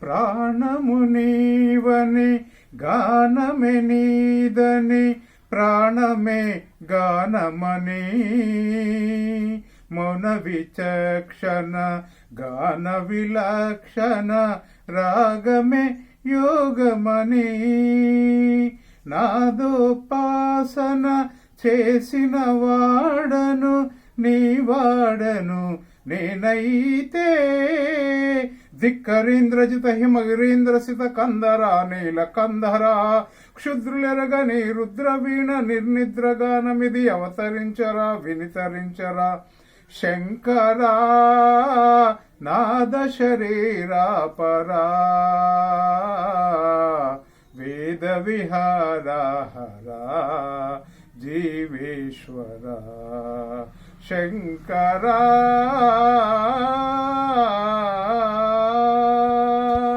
ప్రాణము నీవని గానమే నీదని ప్రాణమే గానమని మౌన విచక్షణ గాన విలక్షణ రాగమే యోగమని నాదోపాసన చేసిన వాడను నీ వాడను నేనైతే ధిక్కరీంద్రజిత హిమగిరీంద్ర సిత కందర నీల కందర క్షుద్రులెరగని రుద్రవీణ నిర్నిద్రగానమిది అవతరించరా వినితరించరా శంకరా నాద శరీరా పరా వేద విహారా హరా జీవేశ్వరా శంకరా